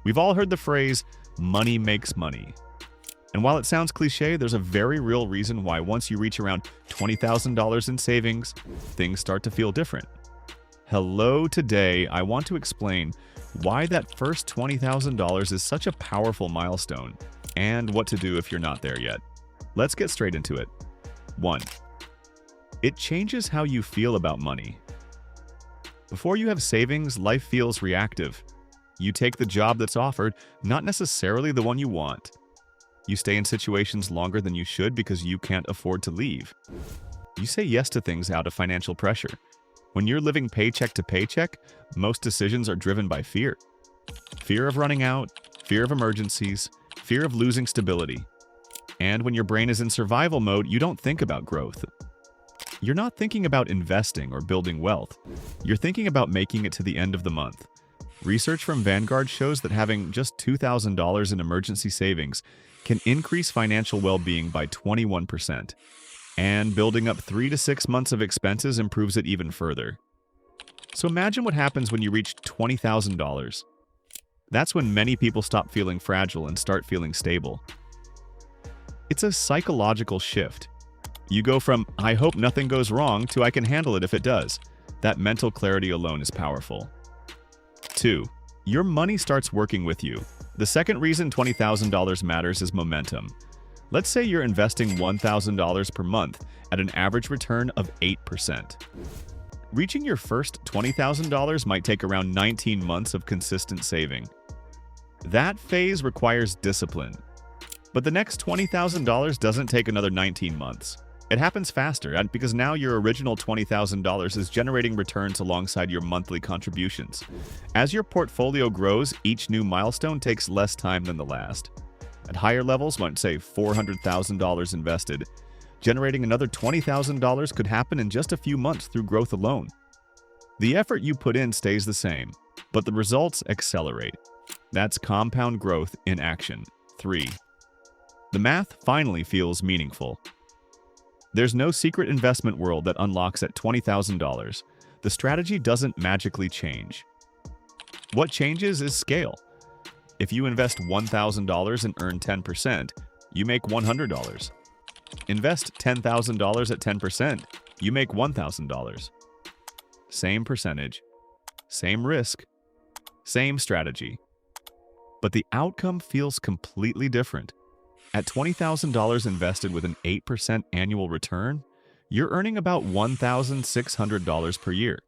We've all heard the phrase, money makes money. And while it sounds cliche, there's a very real reason why once you reach around $20,000 in savings, things start to feel different. Hello, today I want to explain why that first $20,000 is such a powerful milestone and what to do if you're not there yet. Let's get straight into it. 1. It changes how you feel about money. Before you have savings, life feels reactive. You take the job that's offered, not necessarily the one you want. You stay in situations longer than you should because you can't afford to leave. You say yes to things out of financial pressure. When you're living paycheck to paycheck, most decisions are driven by fear. Fear of running out, fear of emergencies, fear of losing stability. And when your brain is in survival mode, you don't think about growth. You're not thinking about investing or building wealth. You're thinking about making it to the end of the month. Research from Vanguard shows that having just $2,000 in emergency savings can increase financial well-being by 21%. And building up 3 to 6 months of expenses improves it even further. So imagine what happens when you reach $20,000. That's when many people stop feeling fragile and start feeling stable. It's a psychological shift. You go from, I hope nothing goes wrong, to I can handle it if it does. That mental clarity alone is powerful. 2. Your money starts working with you. The second reason $20,000 matters is momentum. Let's say you're investing $1,000 per month at an average return of 8%. Reaching your first $20,000 might take around 19 months of consistent saving. That phase requires discipline. But the next $20,000 doesn't take another 19 months. It happens faster, and because now your original $20,000 is generating returns alongside your monthly contributions. As your portfolio grows, each new milestone takes less time than the last. At higher levels, let's say $400,000 invested, generating another $20,000 could happen in just a few months through growth alone. The effort you put in stays the same, but the results accelerate. That's compound growth in action. 3. The math finally feels meaningful. There's no secret investment world that unlocks at $20,000. The strategy doesn't magically change. What changes is scale. If you invest $1,000 and earn 10%, you make $100. Invest $10,000 at 10%, you make $1,000. Same percentage, same risk, same strategy. But the outcome feels completely different. At $20,000 invested with an 8% annual return, you're earning about $1,600 per year,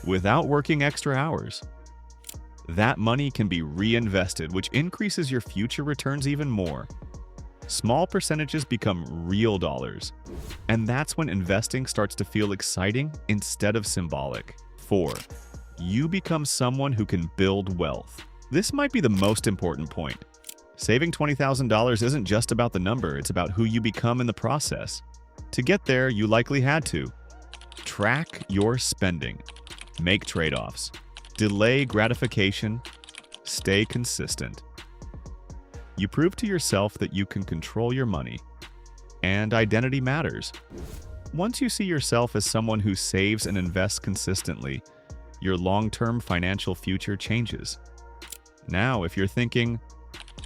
without working extra hours. That money can be reinvested, which increases your future returns even more. Small percentages become real dollars, and that's when investing starts to feel exciting instead of symbolic. 4. You become someone who can build wealth. This might be the most important point. Saving $20,000 isn't just about the number, it's about who you become in the process. To get there, you likely had to track your spending, make trade-offs, delay gratification, stay consistent. You prove to yourself that you can control your money, and identity matters. Once you see yourself as someone who saves and invests consistently, your long-term financial future changes. Now, if you're thinking,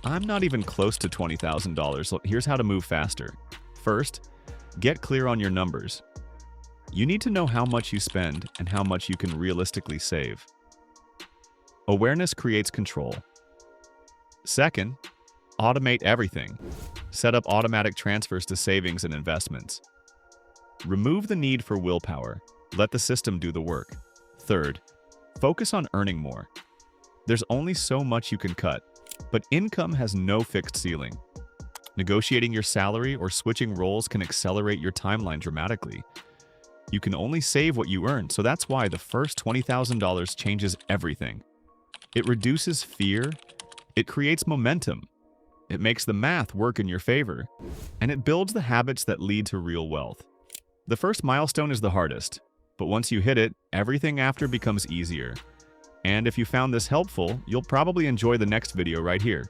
I'm not even close to $20,000, here's how to move faster. First, get clear on your numbers. You need to know how much you spend and how much you can realistically save. Awareness creates control. Second, automate everything. Set up automatic transfers to savings and investments. Remove the need for willpower. Let the system do the work. Third, focus on earning more. There's only so much you can cut, but income has no fixed ceiling. Negotiating your salary or switching roles can accelerate your timeline dramatically. You can only save what you earn, so that's why the first $20,000 changes everything. It reduces fear, it creates momentum, it makes the math work in your favor, and it builds the habits that lead to real wealth. The first milestone is the hardest, but once you hit it, everything after becomes easier. And if you found this helpful, you'll probably enjoy the next video right here.